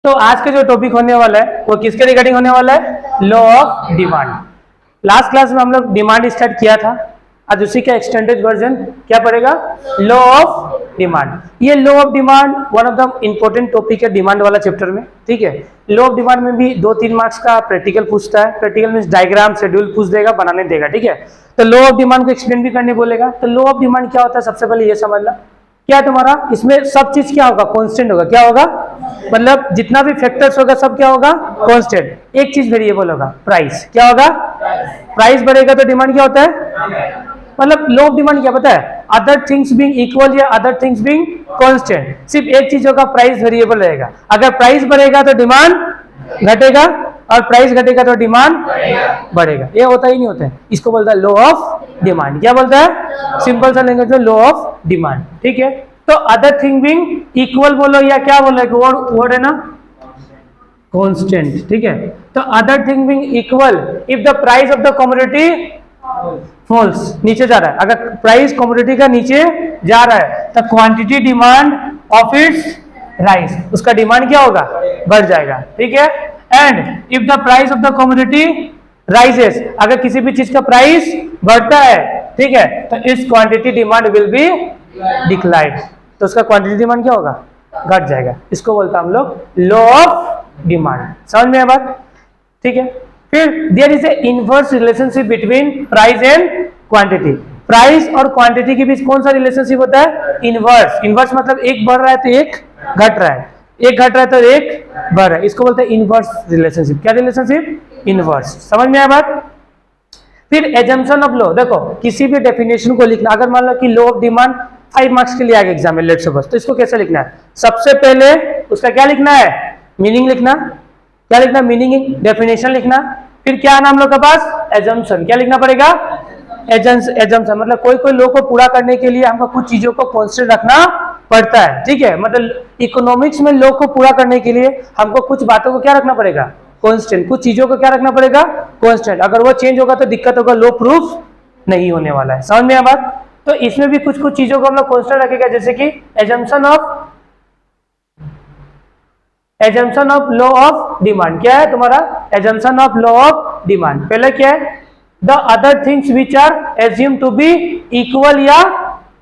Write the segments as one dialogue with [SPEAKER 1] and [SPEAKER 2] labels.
[SPEAKER 1] तो आज का जो टॉपिक होने वाला है वो किसके रिगार्डिंग होने वाला है? Law of demand. Last class में हम लोग डिमांड स्टार्ट किया था, आज उसी का एक्सटेंडेड वर्जन क्या पड़ेगा? Law of demand. ये law of demand one of the important topic है डिमांड वाला चैप्टर में, ठीक है। लॉ ऑफ डिमांड में भी 2-3 मार्क्स का प्रैक्टिकल पूछता है। प्रैक्टिकल मींस डायग्राम शेड्यूल पूछ देगा, बनाने देगा, ठीक है। तो लॉ ऑफ डिमांड को एक्सप्लेन भी करने बोलेगा। तो लॉ ऑफ डिमांड क्या होता है सबसे पहले ये समझना। क्या तुम्हारा इसमें सब चीज क्या होगा? कांस्टेंट होगा। क्या होगा? मतलब जितना भी फैक्टर्स होगा सब क्या होगा? कांस्टेंट। एक चीज वेरिएबल होगा, प्राइस। क्या होगा? प्राइस बढ़ेगा तो डिमांड क्या होता है? मतलब लॉ ऑफ डिमांड क्या पता है? अदर थिंग्स बीइंग इक्वल या अदर थिंग्स बीइंग कांस्टेंट, सिर्फ एक चीज होगा, प्राइस वेरिएबल रहेगा। अगर प्राइस बढ़ेगा तो डिमांड घटेगा और प्राइस घटेगा तो डिमांड बढ़ेगा। ये होता ही नहीं होता है, इसको बोलता है लॉ ऑफ डिमांड। क्या बोलता है? सिंपल सा लैंग्वेज में लॉ ऑफ डिमांड, ठीक है। तो अदर थिंग बीइंग इक्वल बोलो या क्या बोलो, वर्ड है ना कांस्टेंट, ठीक है। तो other thing being equal if the price of the commodity falls, नीचे जा रहा है, अगर प्राइस कमोडिटी का नीचे जा रहा है तो quantity demand of its rise, उसका डिमांड क्या होगा? बढ़ जाएगा, ठीक है। And if the price of the commodity rises, अगर किसी भी चीज का प्राइस बढ़ता है, ठीक है, तो इस quantity demand will be decline, तो उसका क्वांटिटी डिमांड क्या होगा? घट जाएगा। इसको बोलता हम लोग लॉ ऑफ डिमांड। समझ में आया बात? ठीक है। फिर there is a inverse relationship between price and quantity. Price और क्वांटिटी के बीच कौन सा रिलेशनशिप होता है? इनवर्स। इनवर्स मतलब एक बढ़ रहा है तो एक घट रहा है, एक घट रहा है तो एक बढ़ रहा है, इसको बोलते हैं इनवर्स रिलेशनशिप। क्या रिलेशनशिप? इनवर्स। समझ में आया बात? फिर एजम्पशन ऑफ लॉ, देखो किसी भी डेफिनेशन को लिखना, अगर मान लो कि लॉ ऑफ डिमांड 5 मार्क्स के लिए आएगा एग्जाम में, लेट्स सपोज, तो इसको कैसे लिखना है? सबसे पहले उसका क्या लिखना है? मीनिंग लिखना। क्या लिखना? मीनिंग। डेफिनेशन लिखना। फिर क्या नाम लोग के पास? एजम्पशन। क्या लिखना पड़ेगा? एजम्पशन। मतलब कोई लॉ को पूरा करने के लिए हमको कुछ चीजों को कांस्टेंट रखना पड़ता है, ठीक है। मतलब इकोनॉमिक्स में लॉ को पूरा करने के लिए हमको कुछ बातों को क्या रखना पड़ेगा? कांस्टेंट। कुछ चीजों को क्या रखना पड़ेगा? कांस्टेंट। अगर वो चेंज होगा तो दिक्कत होगा, लॉ प्रूफ नहीं होने वाला है। समझ में आया बात? तो इसमें भी कुछ चीजों को हम लोग कांस्टेंट रखेगा, जैसे कि assumption of law of demand. क्या है तुम्हारा? Assumption of law of demand. पहले क्या है? The other things which are assume to be equal या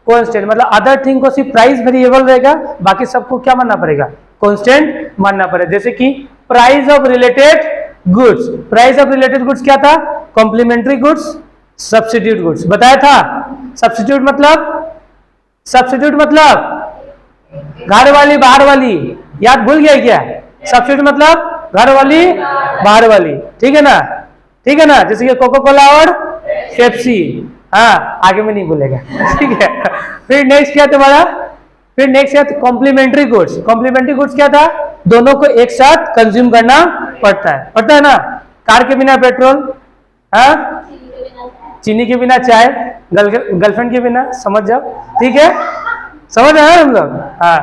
[SPEAKER 1] कांस्टेंट। मतलब अदर थिंग को सिर्फ प्राइस वेरिएबल रहेगा, बाकी सबको क्या मानना पड़ेगा? कांस्टेंट मानना पड़ेगा। जैसे कि price of related goods. Price of related goods क्या था? Complementary goods, substitute goods. बताया था। सब्स्टिट्यूट मतलब घर वाली बाहर वाली, याद भूल गया क्या? सब्स्टिट्यूट मतलब घर वाली बाहर वाली, ठीक है ना? ठीक है ना? जैसे कि कोका कोला और पेप्सी। हाँ, आगे में नहीं भूलेगा, ठीक है। फिर नेक्स्ट क्या तुम्हारा? फिर नेक्स्ट क्या? Complementary goods. कॉम्प्लीमेंट्री गुड्स क्या था? दोनों को एक साथ कंज्यूम करना पड़ता है ना? कार के बिना पेट्रोल, हाँ, चीनी के बिना चाय, गर्लफ्रेंड के बिना, समझ जाओ, ठीक है। समझ आया हम लोग? हाँ।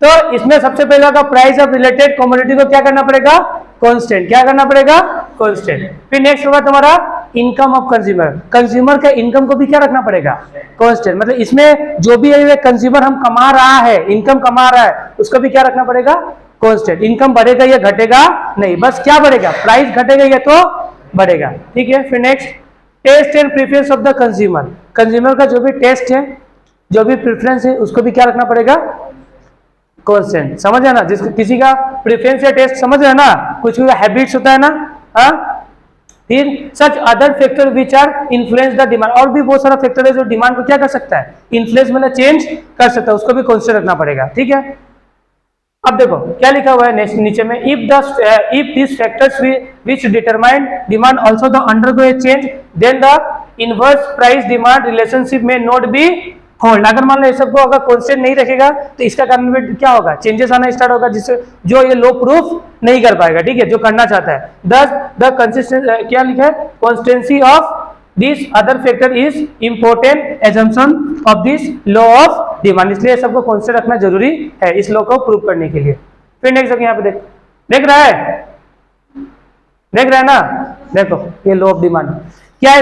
[SPEAKER 1] तो इसमें सबसे पहले का प्राइस ऑफ रिलेटेड कमोडिटी को क्या करना पड़ेगा? कांस्टेंट। क्या करना पड़ेगा? कांस्टेंट। फिर नेक्स्ट होगा तुम्हारा इनकम ऑफ कंज्यूमर। कंज्यूमर का इनकम को भी क्या रखना पड़ेगा? कांस्टेंट। मतलब इसमें जो भी कंज्यूमर हम कमा रहा है, इनकम कमा रहा है, उसको भी क्या रखना पड़ेगा? कांस्टेंट। इनकम बढ़ेगा या घटेगा नहीं, बस क्या बढ़ेगा? प्राइस घटेगा या तो बढ़ेगा, ठीक है। फिर next test and preference of the consumer. Consumer का जो भी टेस्ट है, जो भी प्रेफरेंस है, उसको भी क्या रखना पड़ेगा? कांस्टेंट। समझ है ना? जिसको किसी का प्रेफरेंस या टेस्ट समझ है ना, कुछ का हैबिट्स होता है ना, हाँ। फिर such other factor which are influence the demand. और भी बहुत सारा फैक्टर है जो डिमांड को क्या कर सकता है? इन्फ्लुएंस मतलब चेंज कर सकता है, उसको भी कांस्टेंट रखना पड़ेगा, ठीक है। अब देखो क्या लिखा हुआ है नीचे में, if this factors which determine demand also the undergo a change, then the inverse price demand relationship may not be hold. अगर मान लो ये सबको अगर कांस्टेंट नहीं रखेगा तो इसका कारण में क्या होगा? चेंजेस आना स्टार्ट होगा, जिससे जो ये लॉ प्रूफ नहीं कर पाएगा, ठीक है, जो करना चाहता है। दस द कंसिस्टेंट, क्या लिखा है? Constituency of this other factor is important assumption of this law of demand. इसलिए सबको कांस्टेंट रखना जरूरी है इस लॉ को प्रूव करने के लिए। फिर नेक्स्ट यहाँ पे देख रहा है ना? देखो ये लॉ ऑफ डिमांड क्या है?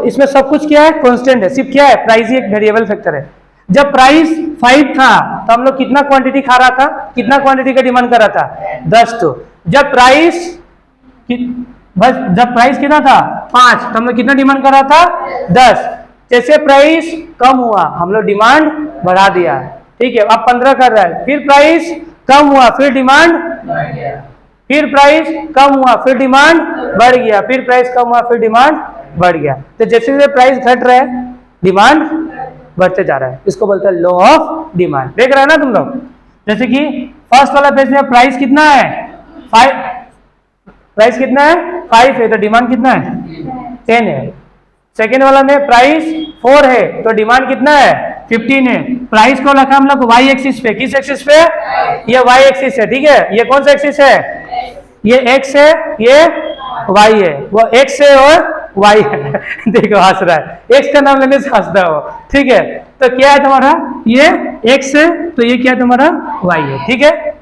[SPEAKER 1] इसमें सब कुछ क्या है? कांस्टेंट है। सिर्फ क्या है? प्राइस ही एक वेरिएबल फैक्टर है। जब प्राइस 5 था तो हम लोग कितना क्वांटिटी खा रहा था? कितना क्वांटिटी का डिमांड कर रहा था? 10 तो जब प्राइस बस जब प्राइस कितना था 5 तो हम लोग कितना डिमांड कर रहा था 10। जैसे प्राइस कम हुआ हम लोग डिमांड बढ़ा दिया, ठीक है। अब 15 कर रहा है, फिर प्राइस कम हुआ फिर डिमांड, फिर प्राइस कम हुआ फिर डिमांड बढ़ गया, फिर प्राइस कम हुआ फिर डिमांड बढ़ गया। तो जैसे जैसे प्राइस घट रहा है डिमांड बढ़ते जा रहा है, इसको बोलते हैं लॉ ऑफ डिमांड। देख रहे हैं ना तुम लोग, जैसे कि फर्स्ट वाला पेज में प्राइस कितना है 5, प्राइस कितना है 5 है तो डिमांड कितना है 10 है। सेकेंड वाला में प्राइस 4 है तो डिमांड कितना है 15 है। प्राइस को रखा हम लोग वाई एक्सिस पे, किस एक्सिस पे, ये वाई एक्सिस है, ठीक है। ये कौन सा एक्सिस है, ये एक्स है, ये वाई है, वो एक्स है और वाई है देखो हंस रहा है, एक्स का नाम लेने से हंसता हो, ठीक है। तो क्या है तुम्हारा, ये एक्स है तो ये क्या है तुम्हारा वाई है, ठीक है।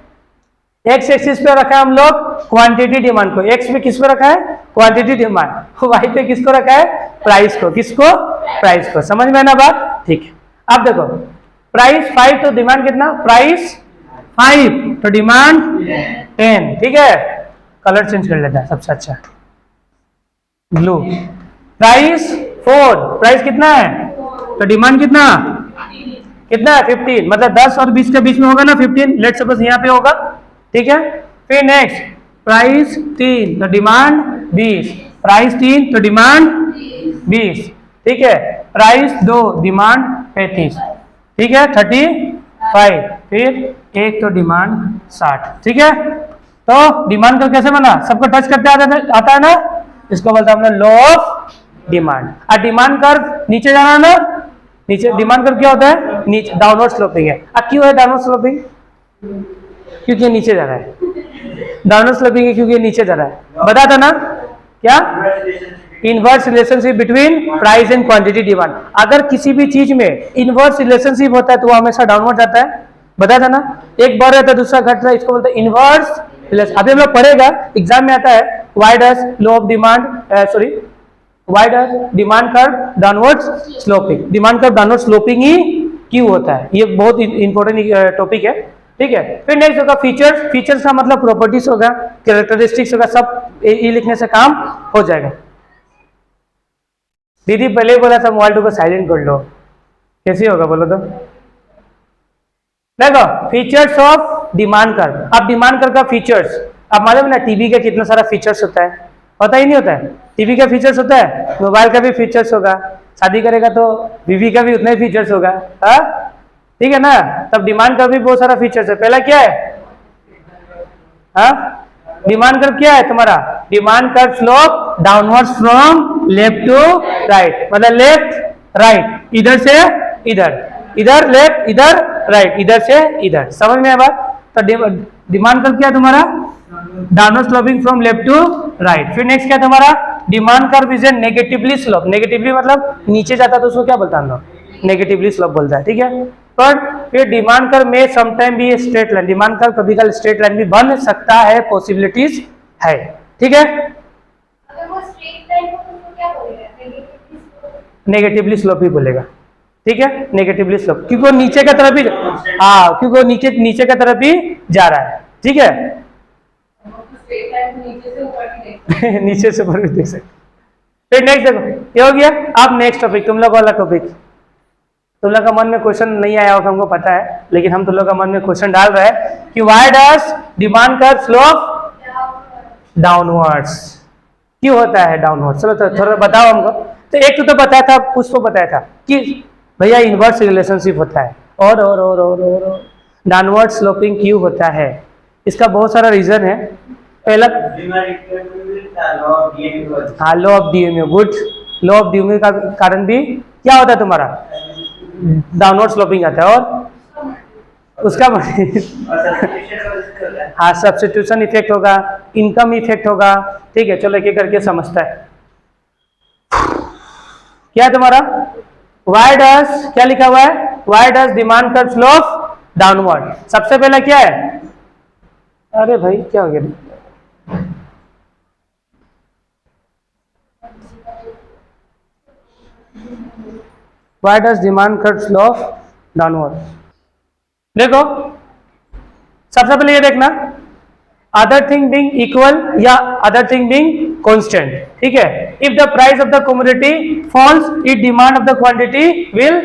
[SPEAKER 1] एक्स एक्सिस पे रखा है हम लोग क्वांटिटी डिमांड को, एक्स पे किस पे रखा है क्वांटिटी डिमांड, वाई पे किसको रखा है प्राइस को, किसको प्राइस को। समझ में ना बात, ठीक है। अब देखो प्राइस 5 तो डिमांड कितना, प्राइस 5 तो डिमांड 10, ठीक है। कलर चेंज कर लेता है सबसे अच्छा, ब्लू। प्राइस 4, प्राइस कितना है तो डिमांड कितना कितना है 15, मतलब 10 और 20 के बीच में होगा ना 15, लेट सपोज यहाँ पे होगा, ठीक है। फिर नेक्स्ट प्राइस 3 तो डिमांड 20, प्राइस 3 तो डिमांड 20, ठीक है। प्राइस 2 डिमांड 35, ठीक है 35, फिर 1 तो डिमांड 60, ठीक है। तो डिमांड कर्व कैसे बना, सबको टच करते आता है ना, इसको बोलते हैं हमने लॉ ऑफ डिमांड। और डिमांड कर्व नीचे जाना ना, नीचे डिमांड कर्व क्या होता है नीचे डाउनवर्ड स्लोपिंग है। अब क्यों है डाउनवर्ड स्लोपिंग, क्योंकि नीचे जा रहा है, डाउनवर्ड स्लोपिंग है क्योंकि नीचे जा रहा है। बता था ना क्या, inverse relationship between price and quantity demand. अगर किसी भी चीज में इनवर्स रिलेशनशिप होता है तो वो हमेशा डाउनवर्ड जाता है, बता था ना। एक बढ़ रहा है तो दूसरा घट रहा है, इसको बोलते हैं इनवर्स रिलेशन। अभी हम लोग पढ़ेगा, एग्जाम में आता है why does law of demand, sorry why does demand curve downward sloping, demand curve downward sloping ही क्यों होता है, ये बहुत इंपॉर्टेंट टॉपिक है, ठीक है। फिर नेक्स्ट होगा फीचर्स, फीचर्स का मतलब प्रॉपर्टीज होगा, कैरेक्टरिस्टिक्स होगा, सब ये लिखने से काम हो जाएगा। दीदी पहले ही बोला था मोबाइल को साइलेंट कर लो, कैसे होगा बोलो तो। देखो फीचर्स ऑफ डिमांड कर्व, अब डिमांड कर्व का फीचर्स, अब मालूम ना टीवी का कितना सारा फीचर्स होता है, पता ही नहीं होता है। टीवी का फीचर्स होता है, मोबाइल का भी फीचर्स होगा, शादी करेगा तो बीवी का भी उतना ही फीचर्स होगा, हाँ ठीक है ना। तब डिमांड कर्व भी बहुत सारा फीचर्स है। पहला क्या है, हाँ डिमांड कर्व क्या है तुम्हारा, demand curve slope downwards from left to right, मतलब लेफ्ट राइट, इधर से इधर, इधर लेफ्ट इधर राइट, इधर से इधर, समझ में आया बात। तो डिमांड कर्व क्या है तुम्हारा, downward sloping from left to right. फिर नेक्स्ट क्या है तुम्हारा, demand curve is a negatively slope, negatively मतलब नीचे जाता है तो उसको क्या बोलता है हम लोग, नेगेटिवली स्लोप बोलता है, ठीक है। पर फिर डिमांड कर्व में समटाइम भी स्ट्रेट लाइन, डिमांड कर्व कभी कभी स्ट्रेट लाइन भी बन सकता है, पॉसिबिलिटीज है, ठीक है।
[SPEAKER 2] अगर वो स्ट्रेट लाइन हो तो उसको क्या बोलेगा,
[SPEAKER 1] नेगेटिवली स्लोप ही बोलेगा, ठीक है, नेगेटिवली स्लोप, क्योंकि वो नीचे का तरफ ही, हाँ क्योंकि वो नीचे का तरफ ही जा रहा है, ठीक है।
[SPEAKER 2] स्ट्रेट लाइन नीचे से ऊपर भी देख
[SPEAKER 1] नीचे से ऊपर भी देख सकते। फिर नेक्स्ट देखो ये हो गया। अब नेक्स्ट टॉपिक तुम लोग वाला टॉपिक, तुम लोग का मन में क्वेश्चन नहीं आया होगा हमको पता है, लेकिन हम तुम लोग का मन में क्वेश्चन डाल रहे हैं कि why does demand curve slope downwards, क्यों होता है डाउनवर्ड, चलो तो थोड़ा बताओ हमको। तो एक तो बताया था, कुछ तो बताया था कि भैया इनवर्स रिलेशनशिप होता है, और डाउनवर्ड स्लोपिंग क्यों होता है, इसका बहुत सारा रीजन है। पहला हाँ law of DMU, good, law of DMU का कारण भी क्या होता है तुम्हारा, डाउनवर्ड स्लोपिंग आता है, और उसका हाँ सब्स्टिट्यूशन इफेक्ट होगा, इनकम इफेक्ट होगा, ठीक है। चलो एक एक करके समझता है। क्या है तुम्हारा, व्हाई डज, क्या लिखा हुआ है, why does demand curve slope downward. सबसे पहला क्या है, अरे भाई क्या हो गया, why does demand curve slope downward. देखो सबसे पहले ये देखना, अदर थिंग बीइंग इक्वल या अदर थिंग बीइंग कांस्टेंट, ठीक है। If the price of the commodity falls, it demand of the quantity will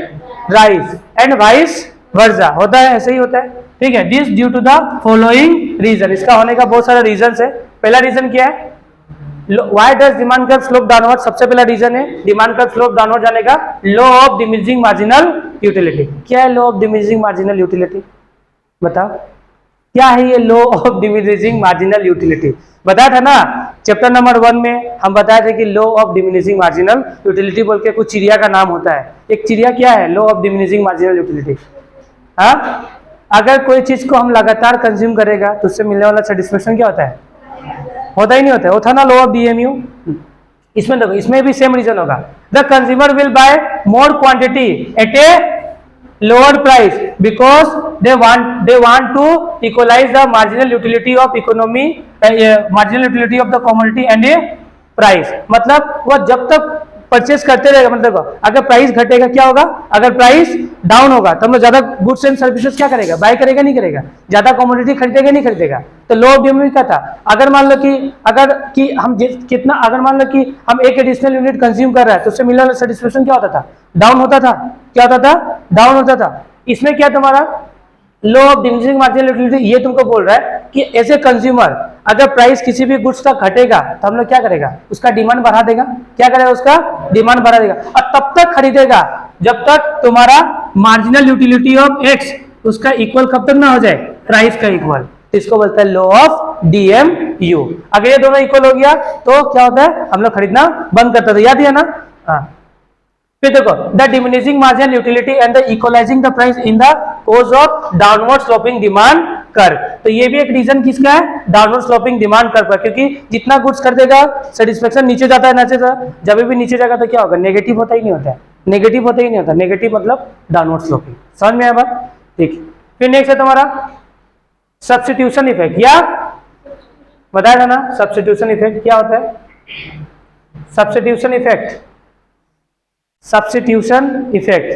[SPEAKER 1] rise and vice versa, होता है ऐसे ही होता है, ठीक है। This due to the following reason, इसका होने का बहुत सारा रीजन है। पहला रीजन क्या है, why does demand curve slope downward, सबसे पहला रीजन है डिमांड कर्व स्लोप डाउनवर्ड जाने का, law of diminishing marginal utility. क्या है law of diminishing marginal utility, बताओ क्या है ये law of diminishing marginal utility. बताया था ना चैप्टर नंबर 1 में, हम बताए थे कि law of diminishing marginal utility बोल के कुछ चिड़िया का नाम होता है। एक चिड़िया क्या है, law of diminishing marginal utility. हाँ, अगर कोई चीज को हम लगातार कंज्यूम करेगा तो उससे मिलने वाला सेटिस्फेक्शन क्या होता है, होता ही नहीं होता है, वो था ना लॉ ऑफ डीएमयू। इसमें देखो, इसमें भी सेम रीजन होगा, the consumer will buy more quantity at a lower price because they want to equalize the marginal utility of economy, marginal utility of the commodity and a price. मतलब वो जब तक purchase करते रहेगा, मतलब देखो अगर प्राइस घटेगा क्या होगा, अगर प्राइस डाउन होगा तो हम लोग ज्यादा गुड्स एंड सर्विसेज क्या करेगा, बाय करेगा नहीं करेगा, ज्यादा कमोडिटी खरीदेगा नहीं खरीदेगा। तो लॉ ऑफ डीएमयू क्या था, अगर मान लो कि हम कितना, अगर मान लो कि हम एक एडिशनल यूनिट कंज्यूम कर रहा है तो उससे मिलने वाला सेटिस्फेक्शन क्या होता था, डाउन होता था। क्या होता था, डाउन होता था। इसमें क्या तुम्हारा law of diminishing marginal utility ये तुमको बोल रहा है कि एज ए कंज्यूमर अगर प्राइस किसी भी गुड्स का घटेगा तो हम लोग क्या करेगा, उसका डिमांड बढ़ा देगा। क्या करेगा, उसका डिमांड बढ़ा देगा और तब तक खरीदेगा जब तक तुम्हारा मार्जिनल यूटिलिटी ऑफ एक्स उसका इक्वल कब तक ना हो जाए, प्राइस का इक्वल। इसको बोलता है लॉ ऑफ डीएमयू। अगर ये दोनों इक्वल हो गया तो क्या होता है, हम लोग खरीदना बंद करते थे, याद है ना। हाँ, फिर देखो the diminishing marginal utility and the equalizing the price in the cause of downward sloping demand curve. तो ये भी एक रीजन किसका है, डाउनवर्ड स्लोपिंग डिमांड कर्व का, क्योंकि जितना गुड्स कर देगा सेटिस्फेक्शन नीचे जाता है, नीचे जाता है। जब भी नीचे जाएगा तो क्या होगा, नेगेटिव होता ही नहीं होता है, नेगेटिव होता ही नहीं होता। नेगेटिव मतलब डाउनवर्ड स्लोपिंग। समझ में आया बात, ठीक। फिर नेक्स्ट है तुम्हारा सब्स्टिट्यूशन इफेक्ट। या बताया था ना सब्स्टिट्यूशन इफेक्ट क्या होता है, substitution effect, substitution effect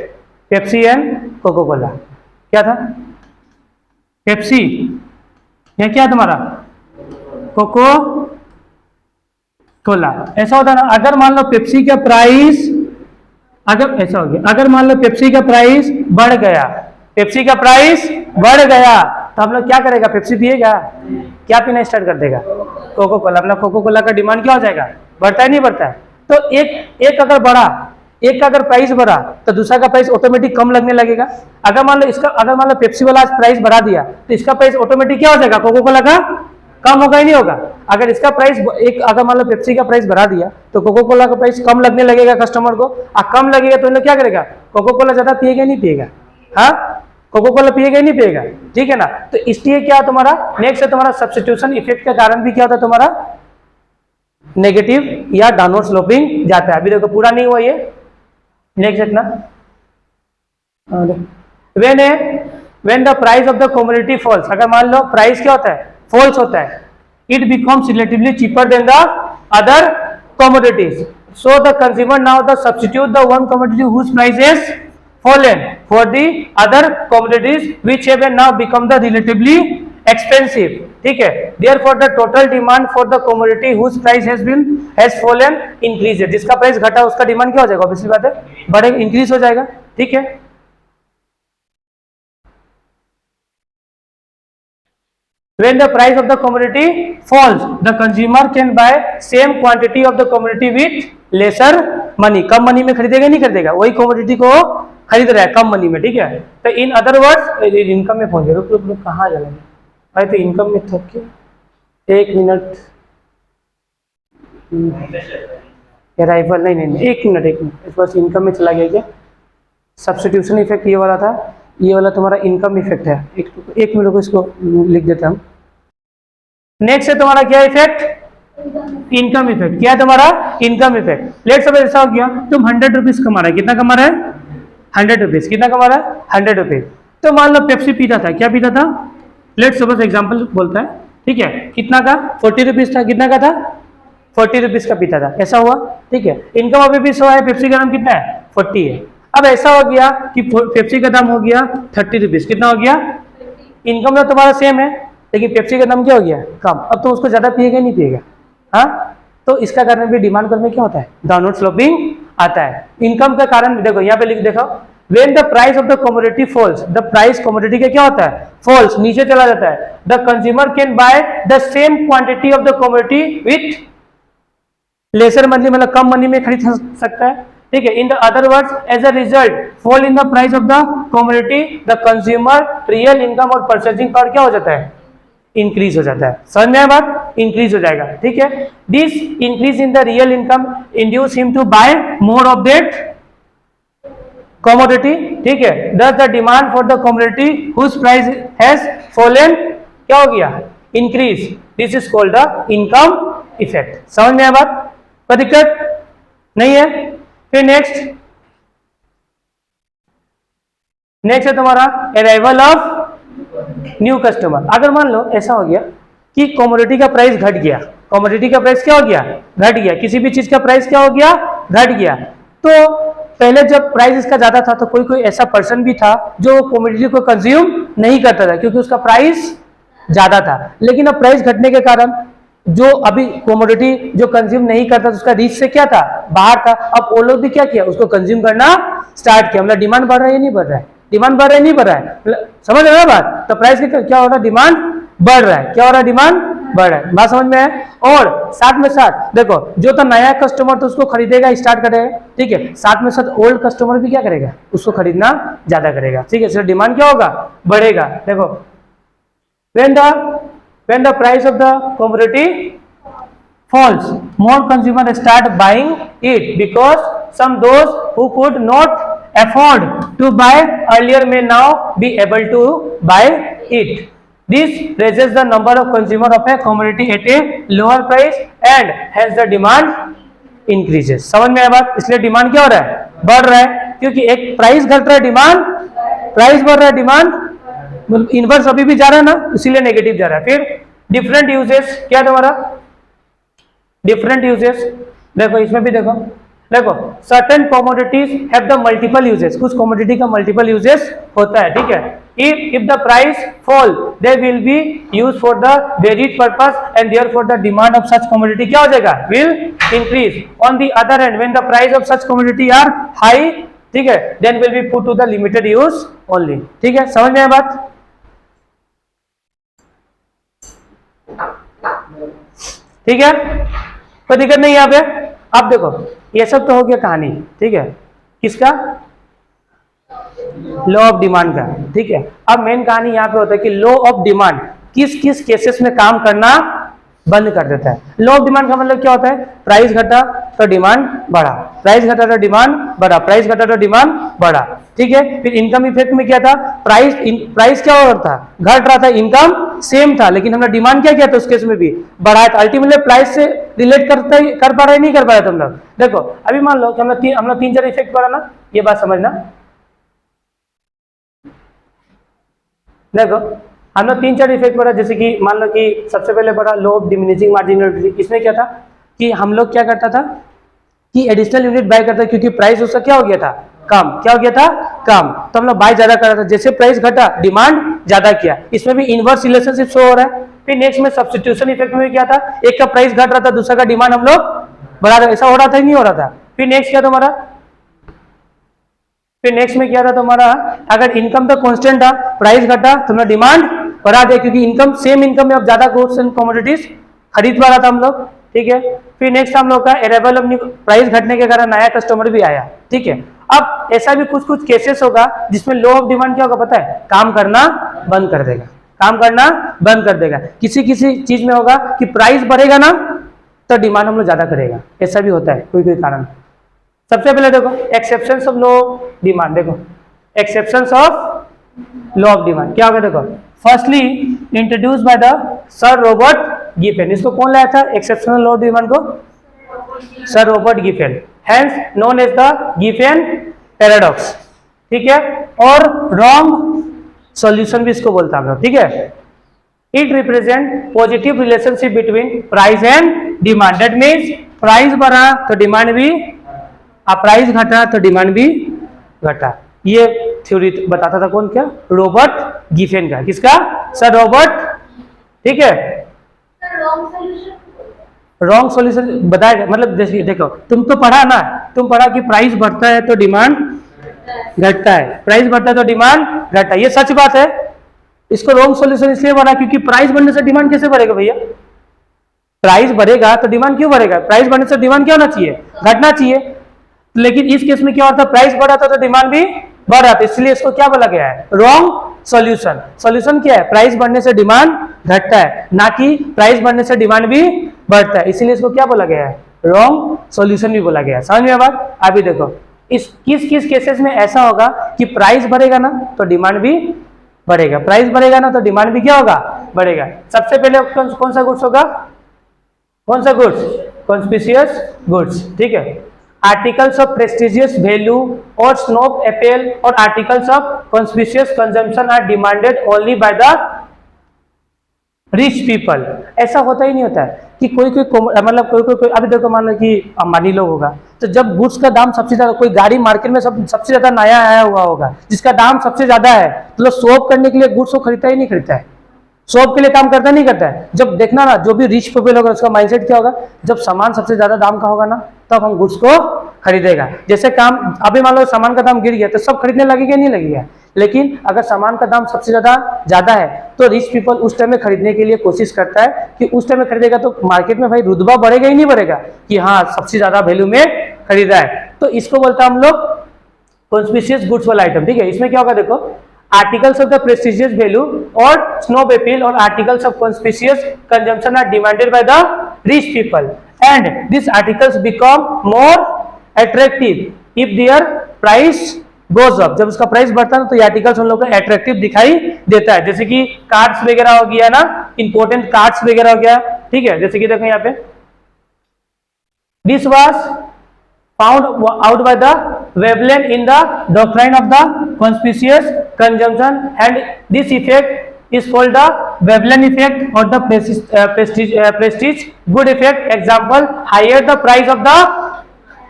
[SPEAKER 1] Pepsi and coca cola. क्या था, पेप्सी या क्या तुम्हारा कोको कोला। ऐसा होता है ना, अगर मान लो पेप्सी का प्राइस, अगर ऐसा हो गया, अगर मान लो पेप्सी का प्राइस बढ़ गया, पेप्सी का प्राइस बढ़ गया तो हम लोग क्या करेगा, पेप्सी पिएगा, क्या पीना स्टार्ट कर देगा, कोको कोला। अपना कोको कोला का डिमांड क्या हो जाएगा, बढ़ता है नहीं बढ़ता है। तो एक अगर बढ़ा, एक का अगर प्राइस बढ़ा तो दूसरा का प्राइस ऑटोमेटिक कम लगने लगेगा। अगर मान लो पेप्सी वाला आज प्राइस बढ़ा दिया तो इसका प्राइस ऑटोमेटिक क्या हो जाएगा, कोको कोला का कम होगा ही नहीं होगा। अगर इसका प्राइस अगर मान लो पेप्सी का प्राइस बढ़ा दिया तो कोको कोला का प्राइस कम लगने लगेगा कस्टमर को, और कम लगेगा तो क्या करेगा, कोको कोला ज्यादा पिएगा नहीं पिएगा, हाँ कोको कोला पिएगा ही नहीं पिएगा, ठीक है ना। तो इसलिए क्या तुम्हारा नेक्स्ट है तुम्हारा सब्स्टिट्यूशन इफेक्ट का कारण भी क्या होता है तुम्हारा, नेगेटिव या डाउनवर्ड स्लोपिंग जाता है। अभी देखो पूरा नहीं हुआ ये, नेक्स्ट देखना, when the price of the commodity falls, अगर मान लो प्राइस क्या होता है, फॉल्स होता है, it becomes relatively cheaper than the other commodities, so the consumer now the substitute the one commodity whose price is fallen for the other commodities which have now become the relatively expensive, ठीक है। therefore the total demand for the commodity whose price has fallen increases, जिसका price घटा उसका demand क्या हो जाएगा, obviously बात है बढ़ेगा, इंक्रीज हो जाएगा, ठीक है। when the price of the commodity falls the consumer can buy same quantity of the commodity with lesser money, come money में खरीदेगा नहीं खरीदेगा, वही कमोडिटी को खरीद रहा है कम मनी में, ठीक है। तो इन अदर वर्ड्स, इनकम में पहुंच गए, रुक रुक रुक कहाँ जाएंगे भाई, तो इनकम में थक के 1 मिनट, राइफल नहीं 1 मिनट इस बस इनकम में चला गया क्या, सब्स्टिट्यूशन इफेक्ट ये वाला था, ये वाला तुम्हारा इनकम इफेक्ट है। एक मिनट को इसको लिख देता हूँ। नेक्स्ट है तुम्हारा क्या इफेक्ट, इनकम इफेक्ट। क्या है तुम्हारा इनकम इफेक्ट। लेट सपोज ऐसा हो गया तुम 100 रुपीज कमा रहा है, कितना कमा रहा है 100 रुपीज, कितना कमा रहा है 100 रुपीज। तो मान लो पेप्सी पीता था, क्या पीता था, लेट सपोज एग्जांपल बोलता है, ठीक है, कितना का 40 रुपीज था, कितना का था 40 रुपीज का पीता था, ऐसा हुआ, ठीक है। इनकम अभी भी 100 है, पेप्सी का दाम कितना है 40 है। अब ऐसा हो गया कि पेप्सी का दाम हो गया 30 रुपीज, कितना हो गया, इनकम तो तुम्हारा सेम है लेकिन पेप्सी का दाम क्या हो गया, कम। अब तो उसको ज्यादा पिएगा नहीं पिएगा, हाँ। तो इसका कारण भी डिमांड कर्व में क्या होता है, डाउनवर्ड स्लोपिंग आता है। इनकम का कारण देखो यहाँ पे लिख देखो, when the price of the commodity falls, the price commodity का क्या होता है, फॉल्स, नीचे चला जाता है, the consumer can buy the same quantity of the commodity with lesser money, मतलब कम मनी में खरीद सकता है, ठीक है। In the other words, as a result fall in the price of the commodity, the consumer real income और purchasing power क्या हो जाता है, इंक्रीज हो जाता है। समझ में आया बात, इंक्रीज हो जाएगा, ठीक है। This increase in the real income induce him to buy more of that commodity, ठीक है। Thus the demand for the commodity whose price has fallen, क्या हो गया, increase. This is called the income effect. समझ में आया बात, कोई दिक्कत नहीं है। फिर नेक्स्ट है तुम्हारा अराइवल ऑफ न्यू कस्टमर। अगर मान लो ऐसा हो गया कि कमोडिटी का प्राइस घट गया, कमोडिटी का प्राइस क्या हो गया, घट गया, किसी भी चीज का प्राइस क्या हो गया, घट गया। तो पहले जब प्राइस इसका ज्यादा था तो कोई कोई ऐसा पर्सन भी था जो कमोडिटी को कंज्यूम नहीं करता था क्योंकि उसका प्राइस ज्यादा था। लेकिन अब प्राइस घटने के कारण जो अभी कमोडिटी जो कंज्यूम नहीं करता तो उसका रीच से क्या था, बाहर था। अब वो लोग भी क्या किया, उसको कंज्यूम करना स्टार्ट किया। मतलब डिमांड बढ़ रहा है या नहीं बढ़ रहा है, डिमांड बढ़ रहा है नहीं बढ़ रहा है, मतलब समझ रहे हो बात। तो प्राइस क्या हो रहा है, डिमांड बढ़ रहा है, क्या हो रहा है, डिमांड बढ़ रहा है, बात समझ में है। और साथ में साथ देखो, जो तो नया कस्टमर तो उसको खरीदेगा, स्टार्ट करेगा, ठीक है। साथ में साथ ओल्ड कस्टमर भी क्या करेगा, उसको खरीदना ज्यादा करेगा, ठीक है। इसलिए डिमांड क्या होगा, बढ़ेगा। देखो, when the price of the commodity falls, more consumer start buying it because some those who could not afford to buy earlier may now be able to buy it. This raises the number of consumer of a commodity at a lower price and hence the demand increases. समझ में आया बात। इसलिए demand क्या हो रहा है, बढ़ रहा है, क्योंकि एक प्राइस घट रहा है, डिमांड, प्राइस बढ़ रहा है, डिमांड इनवर्स अभी भी जा रहा है ना, इसीलिए नेगेटिव जा रहा है। फिर डिफरेंट यूजेस, क्या तुम्हारा डिफरेंट यूजेस, देखो इसमें भी देखो, certain commodities have the multiple uses, कुछ कमोडिटी का मल्टीपल यूजेस होता है, ठीक है। if the price fall they will be used for the varied purpose and therefore the demand of such commodity क्या हो जाएगा, will increase. On the other hand, when the price of such commodity are high, ठीक है, then will be put to the limited use only, ठीक है। समझ में आया बात, ठीक है, कोई दिक्कत नहीं यहाँ पे। अब देखो ये सब तो हो गया कहानी, ठीक है, किसका, लॉ ऑफ डिमांड का, ठीक है। अब मेन कहानी यहाँ पे होता है कि लॉ ऑफ डिमांड किस किस केसेस में काम करना बंद कर देता है। लॉ ऑफ डिमांड का मतलब क्या होता है, प्राइस घटा तो डिमांड बढ़ा, प्राइस घटा तो डिमांड बढ़ा, प्राइस घटा तो डिमांड बढ़ा, ठीक है। फिर इनकम इफेक्ट में क्या था, प्राइस क्या हो रहा था, घट रहा था, इनकम सेम था, लेकिन हमने डिमांड क्या किया था उस केस में भी बढ़ाया था। अल्टीमेटली प्राइस से रिलेट कर पा रहे नहीं कर पा रहे तुम लोग। देखो अभी मान लो कि हमने 3-4 इफेक्ट पढ़ा ना, ये बात समझना। देखो हम लोग 3-4 इफेक्ट पढ़ा, जैसे कि मान लो कि सबसे पहले पढ़ा लॉ ऑफ डिमिनिशिंग मार्जिनल। इसमें क्या था कि हम लोग क्या करता था कि एडिशनल यूनिट बाय करता, क्योंकि प्राइस उसका क्या हो गया था, कम, क्या हो गया था, कम, तो हम लोग बाय ज्यादा कर रहा था। जैसे प्राइस घटा डिमांड ज्यादा किया, इसमें भी इनवर्स रिलेशनशिप शो हो रहा है। फिर नेक्स्ट में सब्स्टिट्यूशन इफेक्ट में क्या था, एक का प्राइस घट रहा था, दूसरा का डिमांड हम लोग बढ़ा रहे, ऐसा हो रहा था नहीं हो रहा था। फिर नेक्स्ट क्या तुम्हारा, फिर नेक्स्ट में क्या था तुम्हारा, अगर इनकम तो कांस्टेंट था, प्राइस घटा तो हमने डिमांड बढ़ा दिया, क्योंकि इनकम सेम इनकम में अब ज्यादा गुड्स एंड कमोडिटीज खरीद पा रहा था हम लोग, ठीक है। फिर नेक्स्ट हम लोग का अराइवल ऑफ प्राइस घटने के कारण नया कस्टमर भी आया, ठीक है। अब ऐसा भी कुछ कुछ केसेस होगा जिसमें लॉ ऑफ डिमांड क्या होगा पता है, काम करना बंद कर देगा, काम करना बंद कर देगा। किसी किसी चीज में होगा कि प्राइस बढ़ेगा ना तो डिमांड हम लोग ज्यादा करेगा, ऐसा भी होता है कोई कोई कारण। सबसे पहले देखो exceptions of law of demand, देखो exceptions of law of demand क्या होगा, देखो firstly introduce by the sir Robert Giffen. इसको कौन लाया था एक्सेप्शनल लॉ ऑफ डिमांड को, sir Robert Giffen, hence known as the Giffen paradox, ठीक है। और रॉन्ग सॉल्यूशन भी इसको बोलता हम लोग, ठीक है। It represent positive relationship between price and demand, that means price बढ़ा तो डिमांड भी, प्राइस घटा तो डिमांड भी घटा। ये थ्योरी बताता था कौन, क्या, रॉबर्ट गिफेन का, किसका, सर रॉबर्ट ठीक है।
[SPEAKER 2] Sir wrong solution
[SPEAKER 1] wrong solution बताया, मतलब जैसे देखो तुम तो पढ़ा ना, तुम पढ़ा कि प्राइस बढ़ता है तो डिमांड घटता है, प्राइस बढ़ता है तो डिमांड घटता है, ये सच बात है। इसको रॉन्ग सॉल्यूशन इसलिए बना क्योंकि प्राइस बढ़ने से डिमांड कैसे बढ़ेगा भैया? प्राइस बढ़ेगा तो डिमांड क्यों बढ़ेगा? प्राइस बढ़ने से डिमांड क्या होना चाहिए? घटना चाहिए। लेकिन इस केस में क्या होता है, प्राइस बढ़ा था तो डिमांड भी बढ़ रहा था, इसलिए इसको क्या बोला गया है? Wrong solution. सॉल्यूशन क्या है? प्राइस बढ़ने से डिमांड घटता है, ना कि प्राइस बढ़ने से डिमांड भी बढ़ता है, इसीलिए इसको क्या बोला गया है? रॉन्ग सॉल्यूशन भी बोला गया है। समझ में बात? अभी देखो इस किस किस केसेस में ऐसा होगा कि प्राइस बढ़ेगा ना तो डिमांड भी बढ़ेगा, प्राइस बढ़ेगा ना तो डिमांड भी क्या होगा? बढ़ेगा। सबसे पहले कौन सा गुड्स होगा? कौन सा गुड्स? कॉन्स्पिशियस गुड्स, ठीक है। आर्टिकल्स ऑफ प्रेस्टिजियस वैल्यू और स्नोब अपील और articles of conspicuous consumption are demanded only by the rich people. ऐसा होता ही नहीं होता है कि कोई मतलब कोई अभी देखो मान लो कि अंबानी लोग होगा, तो जब गुड्स का दाम सबसे ज्यादा, कोई गाड़ी मार्केट में सबसे ज्यादा नया आया हुआ होगा जिसका दाम सबसे ज्यादा है, तो लोग शो ऑफ करने के लिए गुड्स को खरीदता ही नहीं खरीदता है, शो ऑफ के लिए काम करता नहीं करता है। जब देखना ना, जो भी रिच पीपल होगा उसका माइंडसेट क्या होगा? जब सामान सबसे ज्यादा दाम का होगा ना तब हम गुड्स को खरीदेगा। जैसे काम अभी मान लो सामान का दाम गिर गया तो सब खरीदने लगेगा नहीं लगेगा, लेकिन अगर सामान का दाम सबसे ज्यादा है तो रिच पीपल उस टाइम में खरीदने के लिए कोशिश करता है कि उस टाइम में खरीदेगा तो मार्केट में भाई रुतबा बढ़ेगा ही नहीं बढ़ेगा कि हाँ सबसे ज्यादा वैल्यू में खरीदा है। तो इसको बोलते हैं हम लोग कॉन्स्पिशियस गुड्स वाला आइटम, ठीक है। इसमें क्या होगा देखो, articles of the prestigious value और स्नोब अपील और articles of conspicuous consumption are demanded by the rich people and this articles become more attractive if their price goes up. जब उसका प्राइस बढ़ता है ना तो ये आर्टिकल्स उन लोगों को अट्रैक्टिव दिखाई देता है, जैसे कि कार्ड्स वगैरह हो गया ना, इंपोर्टेंट कार्ड्स वगैरह हो गया, ठीक है। जैसे कि देखो यहाँ पे this was found out by the Veblen in the doctrine of the conspicuous consumption and this effect is called the Veblen effect or the prestige good effect. Example, higher the price of the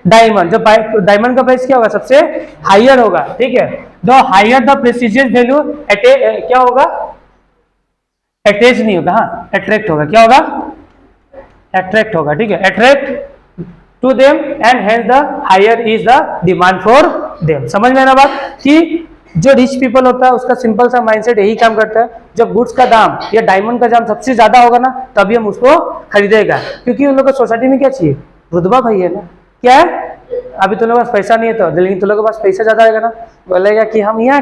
[SPEAKER 1] diamond, जब diamond का price क्या होगा? सबसे higher होगा, ठीक है। The higher the prestigious value क्या होगा? अटैच नहीं होगा, हाँ अट्रैक्ट होगा। क्या होगा? अट्रैक्ट होगा, ठीक है। Attract to them and hence the higher is the demand for them। समझ में ना बात कि जो रिच पीपल होता है उसका सिंपल सा माइंडसेट यही काम करता है, जब गुड्स का दाम या डायमंड का दाम सबसे ज्यादा होगा ना तभी हम उसको खरीदेगा, क्योंकि उन लोगों को सोसाइटी में क्या चाहिए? रुतबा भाई है ना, क्या है? अभी तुम लोग के पास पैसा नहीं है तो, लेकिन तुम लोग के पास पैसा ज्यादा आएगा ना, बोलेगा कि हम यहाँ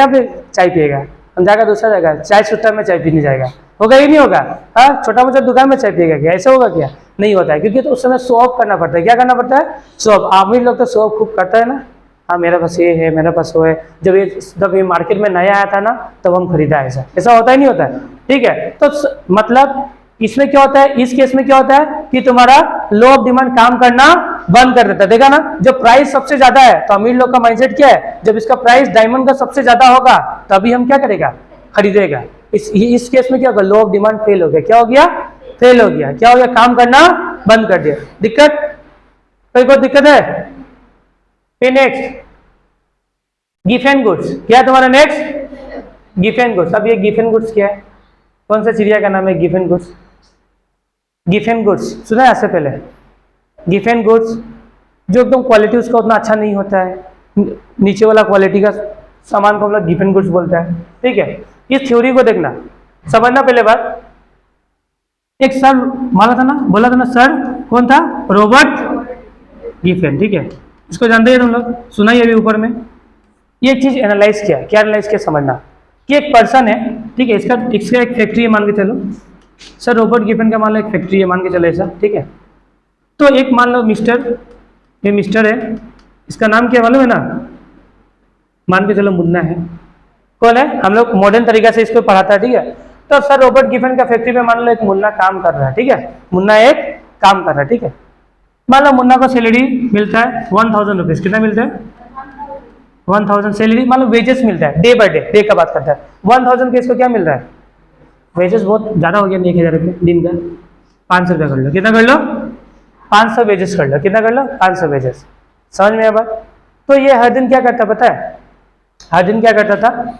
[SPEAKER 1] पे चाय पिएगा, हम जाकर दूसरा जगह चाय सुट्टा में चाय पीने जाएगा, होगा ही नहीं होगा? हाँ, छोटा मोटा दुकान में चाय पिएगा क्या? ऐसा होगा क्या? नहीं होता है, क्योंकि तो उस समय शो ऑफ करना पड़ता है। क्या करना पड़ता है? Show off. अमीर लोग तो शो ऑफ खूब करता है ना, हाँ मेरे पास ये है, मेरे पास वो है। जब ये मार्केट में नया आया था ना तब हम खरीदा, ऐसा होता ही नहीं होता है, ठीक है। तो मतलब इसमें क्या होता है, इस केस में क्या होता है कि तुम्हारा लो ऑफ डिमांड काम करना बंद कर देता है। देखा ना, जब प्राइस सबसे ज्यादा है तो अमीर लोग का माइंडसेट क्या है? जब इसका प्राइस डायमंड का सबसे ज्यादा होगा तभी हम क्या करेगा? खरीदेगा। इस केस में क्या होगा? लो ऑफ डिमांड फेल हो गया। क्या हो गया? फेल हो गया। क्या हो गया? काम करना बंद कर दिया। दिक्कत? कोई दिक्कत है? फिर नेक्स्ट गिफेन गुड्स। क्या है तुम्हारा नेक्स्ट? Giffen goods. अब ये गिफेन गुड्स क्या है? कौन सा चिड़िया का नाम है गिफेन गुड्स? गिफेन गुड्स सुना है इससे पहले? गिफेन गुड्स जो एकदम क्वालिटी उसका उतना अच्छा नहीं होता है, नीचे वाला क्वालिटी का सामान को हम लोग गिफेन गुड्स बोलता है, ठीक है। इस थ्योरी को देखना, समझना पहले बात। एक सर माना था ना, बोला था ना सर, कौन था? रॉबर्ट गिफेन, ठीक है। इसको जानते हैं तुम लोग, सुना ही अभी ऊपर में। ये चीज एनालाइज किया, क्या एनालाइज किया समझना कि एक पर्सन है, ठीक है, इसका एक फैक्ट्री है मान के चलो। सर रॉबर्ट गिफेन का मान लो एक फैक्ट्री है मान के चलो ऐसा, ठीक है। तो एक मान लो ये मिस्टर है, इसका नाम क्या मालूम है ना? मान के चलो मुन्ना है। कौन है? हम लोग मॉडर्न तरीका से इसको पढ़ाता है, ठीक है। तो सर रॉबर्ट गिफेन का फैक्ट्री में मान लो एक मुन्ना काम कर रहा है, ठीक है। मुन्ना एक काम कर रहा है, ठीक है। मान लो मुन्ना को सैलरी मिलता है 1000 रुपीज। कितना मिलता है? 1000 सैलरी, मान लो वेजेस मिलता है डे बाय डे का बात करता है। 1000 के इसको क्या मिल रहा है? वेजेस बहुत ज्यादा हो गया, 1000 रुपये दिन का। 500 रुपया कर लो, कितना कर लो? 500 वेजेस कर लो, कितना कर लो? 500 वेजेस। समझ में आया? तो ये हर दिन क्या करता पता है? हर दिन क्या करता था?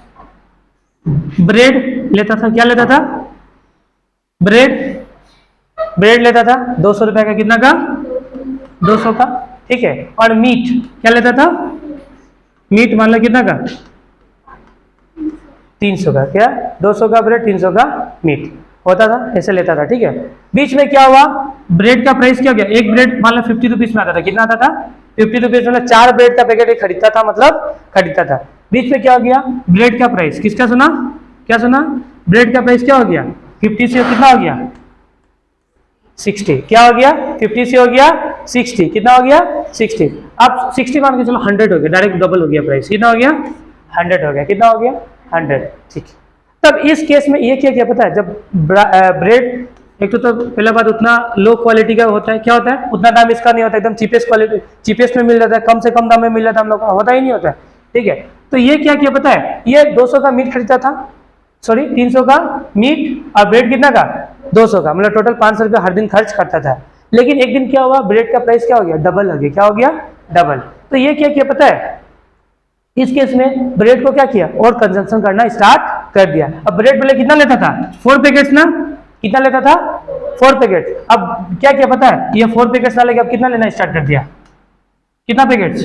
[SPEAKER 1] ब्रेड लेता था। क्या लेता था? ब्रेड लेता था 200 रुपए का, कितना का? 200 का, ठीक है। और मीट क्या लेता था? मीट मान लो कितना का? 300 का। क्या? 200 का ब्रेड, 300 का मीट होता था, ऐसे लेता था, ठीक है। बीच में क्या हुआ? ब्रेड का प्राइस क्या हो गया? एक ब्रेड मान लो 50 रुपीज में आता था, कितना आता था? 50 रुपीज, मतलब 4 ब्रेड का पैकेट खरीदता था, मतलब खरीदता था। बीच में क्या हो गया? ब्रेड का प्राइस किसका सुना? क्या सुना? ब्रेड का प्राइस क्या हो गया? 50 से कितना हो गया? 60। क्या हो गया? 50 से हो गया 60, कितना हो गया? 60। अब 60 मान के चलो 100 हो गया, डायरेक्ट डबल हो गया प्राइस, कितना हो गया? 100 हो गया, कितना हो गया? 100, ठीक। तब इस केस में ये क्या पता है, जब ब्रेड एक तो पहला बात उतना लो क्वालिटी का होता है, क्या होता है? उतना दाम इसका नहीं होता, एकदम चीपेस्ट क्वालिटी, चीपेस्ट में मिल जाता है, कम से कम दाम में मिल जाता है हम लोग का, होता ही नहीं होता है, ठीक है। तो ये क्या पता है, ये 200 का मीट खरीदता था, सॉरी 300 का मीट, और ब्रेड कितना का? 200 का, मतलब टोटल 500 रुपये हर दिन खर्च करता था। लेकिन एक दिन क्या हुआ? ब्रेड का प्राइस क्या हो गया? डबल हो गया। क्या हो गया? डबल। तो ये क्या पता है, इस केस में ब्रेड को क्या किया? और कंजम्पशन करना स्टार्ट कर दिया। अब ब्रेड पहले कितना लेता था? 4 पैकेट्स ना, कितना लेता था? 4 पैकेट्स। अब क्या पता है, ये 4 पैकेट्स ना लेके अब कितना लेना स्टार्ट कर दिया? कितना पैकेट्स?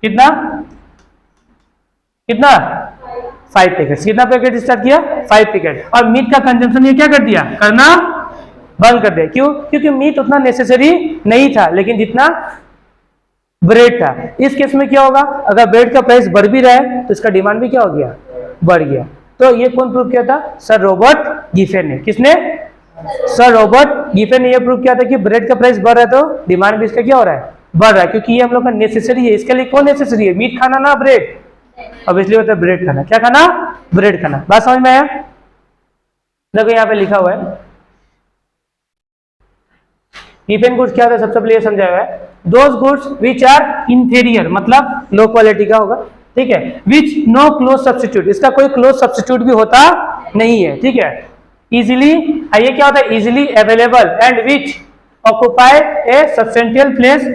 [SPEAKER 1] कितना 5 पैकेट्स। कितना पैकेट स्टार्ट किया? 5 पैकेट। और मीट का कंजम्पशन ये क्या कर दिया? करना बंद कर दिया। क्यों? क्योंकि मीट उतना नेसेसरी नहीं था, लेकिन जितना ब्रेड था। इस केस में क्या होगा? अगर ब्रेड का प्राइस बढ़ भी रहा है तो इसका डिमांड भी क्या हो गया? बढ़ गया। तो ये कौन प्रूव किया था? सर रॉबर्ट गिफेन ने। किसने? सर रॉबर्ट गिफेन ने ये प्रूव किया था कि ब्रेड का प्राइस बढ़ रहा है तो डिमांड भी इसका क्या हो रहा है? बढ़ रहा है, क्योंकि ये हम लोग का नेसेसरी है। इसके लिए कौन नेसेसरी है? मीट खाना ना ब्रेड, अब इसलिए होता है ब्रेड खाना। क्या खाना? ब्रेड खाना। बात समझ में आया? देखो यहाँ पे लिखा हुआ है गिफेन गुड्स क्या होता है, सबसे पहले समझाया हुआ है, those goods which are inferior, मतलब लो क्वालिटी का होगा, ठीक है। विच नो क्लोज सब्स्टिट्यूट, इसका कोई क्लोज सब्स्टिट्यूट भी होता नहीं है, ठीक है। इजिली, ये क्या होता है? Easily available and which occupy a substantial place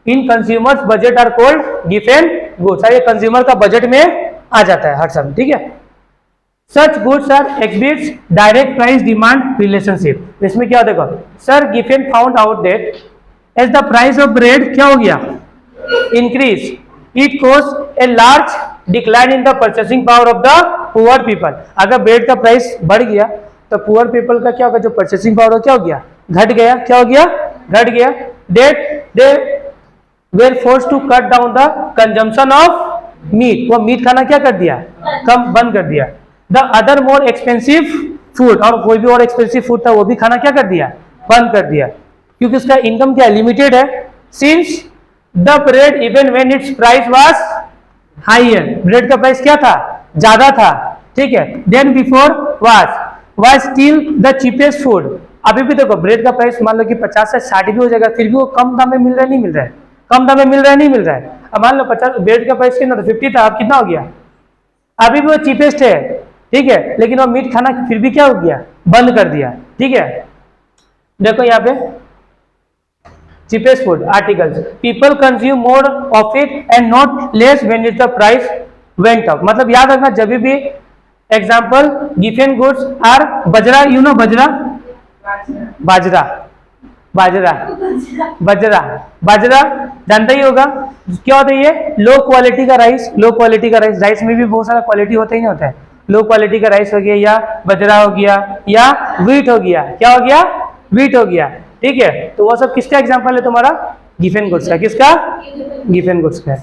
[SPEAKER 1] in consumers budget are called Giffen goods. ये कंज्यूमर का बजट में आ जाता है हर समय, ठीक है। Such goods are exhibits direct price demand relationship. इसमें क्या देखो, sir Giffen found out that as the price of bread क्या हो गया? Increase, it cause a large decline in the purchasing power of the poor people. अगर bread का price बढ़ गया तो पुअर पीपल का क्या होगा? जो परचेसिंग पावर क्या हो गया? घट गया। क्या हो गया? घट गया। That they were forced to cut down the consumption of meat, वो मीट खाना क्या कर दिया? कम बंद कर दिया। The other more expensive food, और कोई भी और एक्सपेंसिव फूड था वो भी खाना क्या कर दिया? बंद कर दिया, क्योंकि उसका इनकम क्या लिमिटेड है। Since the bread even when its price was higher, bread का प्राइस क्या था? ज्यादा था, ठीक है। Then before was still the cheapest food. अभी भी देखो ब्रेड का प्राइस मान लो कि 50 से 60 भी हो जाएगा, फिर भी वो कम दाम में मिल रहा है, नहीं मिल रहा है? कम दाम में मिल रहा है, नहीं मिल रहा है? अब मान लो 50 ब्रेड का प्राइस कितना था? 50 था, अब कितना हो गया? अभी भी वो चीपेस्ट है, ठीक है, लेकिन वो मीट खाना फिर भी क्या हो गया? बंद कर दिया, ठीक है। देखो यहाँ पे cheapest food articles, people consume more of it and not less when its the price went up। मतलब याद रखना जब भी एग्जाम्पल गिफेन गुड्स आर बजरा, यू नो बजरा, बाजरा, बाजरा, बाजरा, बाजरा जानता ही होगा क्या होता है? ये लो क्वालिटी का राइस, लो क्वालिटी का राइस, राइस में भी बहुत सारा क्वालिटी होता ही नहीं होता है। लो क्वालिटी का राइस हो गया, या बजरा हो गया, या व्हीट हो गया। क्या हो गया? व्हीट हो गया, ठीक है। तो वो सब किसका एग्जांपल है? तुम्हारा गिफेन गुड्स का। किसका? गिफेन गुड्स का।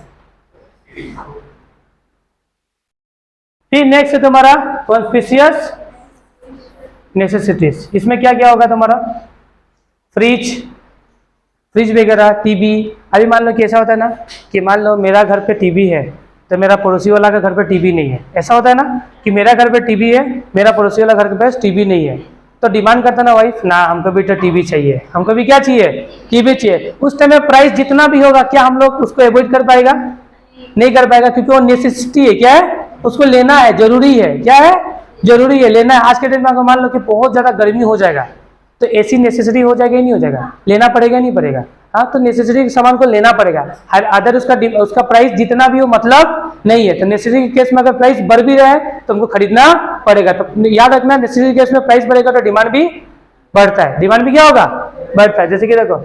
[SPEAKER 1] फिर नेक्स्ट है तुम्हारा कॉन्स्पिशियस नेसेसिटीज। इसमें क्या क्या होगा तुम्हारा? फ्रिज वगैरह, टीवी। अभी मान लो कि ऐसा होता है ना कि मान लो मेरा घर पे टीवी है तो मेरा पड़ोसी वाला का घर पे टीवी नहीं है। ऐसा होता है ना कि मेरा घर पे टीवी है, मेरा पड़ोसी वाला घर के पास टीवी नहीं है, तो डिमांड करता ना वाइफ, ना हमको भी तो टीवी चाहिए, हमको भी क्या चाहिए? टीवी चाहिए। उस टाइम में प्राइस जितना भी होगा क्या हम लोग उसको अवॉइड कर पाएगा? नहीं कर पाएगा, क्योंकि वो नेसेसिटी है। क्या है? उसको लेना है, जरूरी है। क्या है? जरूरी है, लेना है। आज के दिन में अगर मान लो कि बहुत ज्यादा गर्मी हो जाएगा तो एसी नेसेसरी हो जाएगा ही नहीं हो जाएगा? लेना पड़ेगा नहीं पड़ेगा? हाँ, तो नेसेसरी सामान को लेना पड़ेगा। अदर उसका प्राइस जितना भी हो मतलब नहीं है। तो नेसेसरी के केस में अगर प्राइस बढ़ भी रहा है तो हमको खरीदना पड़ेगा। तो याद रखना, नेसेसरी केस में प्राइस बढ़ेगा तो डिमांड भी बढ़ता है। डिमांड भी क्या होगा? बढ़ता है। जैसे कि देखो,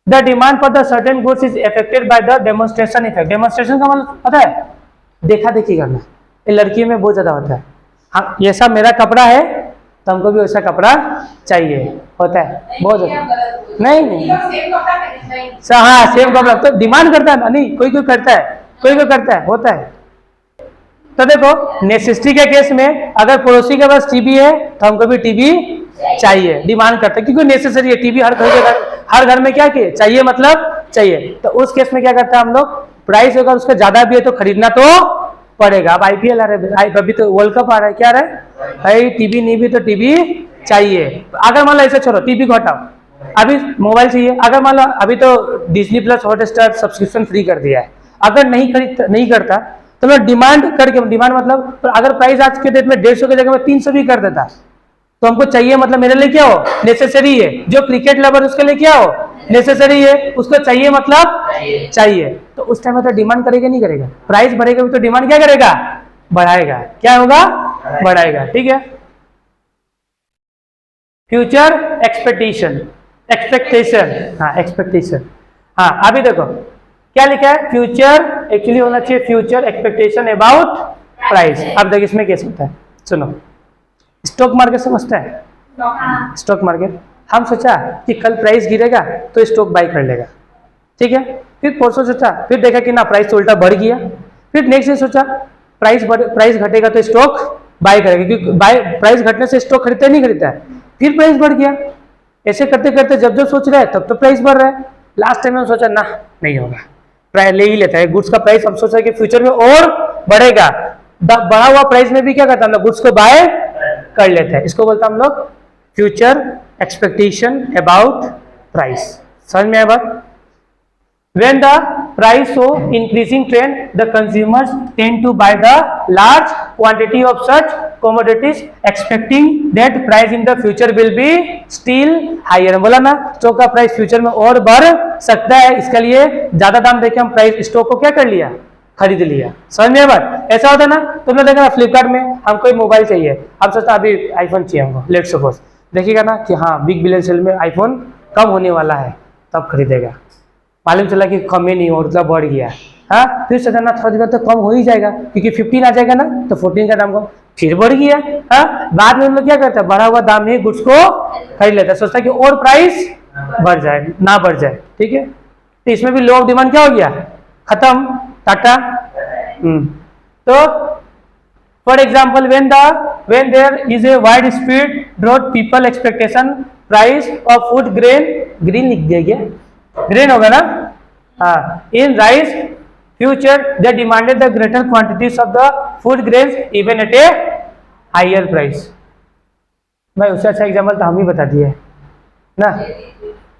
[SPEAKER 1] the demand for the certain goods is affected by the demonstration effect. Demonstration का मतलब पता है? देखा देखी करना। ये लड़कियों में बहुत ज्यादा होता है। हाँ, ये सब मेरा कपड़ा है तो हमको भी वैसा कपड़ा चाहिए, होता है बहुत ज्यादा। नहीं हाँ, सेम कपड़ा तो डिमांड करता है ना। नहीं, कोई कोई करता है, कोई कोई करता है, होता है। तो देखो, नेसेसिटी के केस में अगर पड़ोसी के पास टीवी है तो हमको भी टीवी चाहिए, डिमांड करते हैं, क्योंकि नेसेसरी है। टीवी हर घर में क्या चाहिए, मतलब चाहिए। तो उस केस में क्या करता है हम लोग, प्राइस अगर उसका ज्यादा भी है तो खरीदना तो पड़ेगा। अब आईपीएल आ रहा है, अभी तो वर्ल्ड कप आ रहा है, क्या आ रहा है भाई, टीवी नहीं भी तो टीवी चाहिए। अगर मान लो ऐसे छोड़ो, टीवी को हटाओ, अभी मोबाइल चाहिए। अगर मान लो अभी तो Disney plus Hotstar subscription free कर दिया है, अगर नहीं करता तो मैं डिमांड करके, डिमांड मतलब अगर प्राइस आज के डेट में 150 की जगह में 300 भी कर देता तो हमको चाहिए, मतलब मेरे लिए क्या हो, नेसेसरी है। जो क्रिकेट लवर उसके लिए क्या हो, नेसेसरी है, उसको चाहिए, मतलब चाहिए। तो उस टाइम में तो डिमांड करेगा नहीं करेगा? प्राइस बढ़ेगा भी तो डिमांड क्या करेगा, बढ़ाएगा। क्या होगा, बढ़ाएगा। ठीक है। फ्यूचर एक्सपेक्टेशन, हाँ एक्सपेक्टेशन। हाँ, अभी देखो क्या लिखा है, फ्यूचर एक्चुअली होना चाहिए फ्यूचर एक्सपेक्टेशन अबाउट प्राइस। अब देखिए इसमें कैसे होता है, सुनो। स्टॉक मार्केट समझता है? स्टॉक मार्केट हम सोचा कि कल प्राइस गिरेगा तो स्टॉक बाय कर लेगा, ठीक है। फिर परसों सोचा, फिर देखा कि ना प्राइस तो उल्टा बढ़ गया। फिर नेक्स्ट डे सोचा प्राइस घटेगा तो स्टॉक बाय करेगा, क्योंकि प्राइस घटने से स्टॉक खरीदता है नहीं खरीदता है। फिर प्राइस बढ़ गया। ऐसे करते करते जब सोच रहे हैं तब तो प्राइस बढ़ रहा है। लास्ट टाइम में सोचा ना नहीं होगा, प्राइस ले ही लेता है। गुड्स का प्राइस हम सोचा कि फ्यूचर में और बढ़ेगा, बढ़ा हुआ प्राइस में भी क्या करता है हम लोग, गुड्स को बाय कर लेते हैं। इसको बोलते हैं हम लोग फ्यूचर एक्सपेक्टेशन अबाउट प्राइस। समझ में आया बात? When the price show increasing trend, the consumers tend to buy the large quantity of such commodities, expecting that price in the future will be still higher। बोला ना, stock का price future में और बढ़ सकता है, इसके लिए ज्यादा दाम देके हम प्राइस स्टॉक को क्या कर लिया, खरीद लिया। समझ में बात? ऐसा होता है ना, तुमने देखा ना फ्लिपकार्ट में हमको एक मोबाइल चाहिए, हम सोचता अभी आईफोन चाहिए हमको, लेट सपोज, देखिएगा ना कि हाँ बिग बिलियन सेल में आईफोन कम होने वाला है, तब खरीदेगा। मालूम चला कि कम ही नहीं हो, मतलब बढ़ गया। हाँ, फिर सोचा ना थोड़ा दिन तो कम हो ही जाएगा, क्योंकि 15 आ जाएगा ना तो 14 का दाम को फिर बढ़ गया। हाँ, बाद में हम लोग क्या करते हैं, बढ़ा हुआ दाम में गुड्स को खरीद लेता है, सोचता है कि और प्राइस बढ़ जाए ना बढ़ जाए। ठीक है, तो इसमें भी लो ऑफ डिमांड क्या हो गया, खत्म, टाटा। तो for example when there is a wide spread drought, people expectation price of food green लिख दिया गया, ग्रेन होगा ना। हाँ, in rice future they demanded the greater quantities of the food grains even at a higher price. भाई उससे अच्छा example तो हम ही बता दिए ना।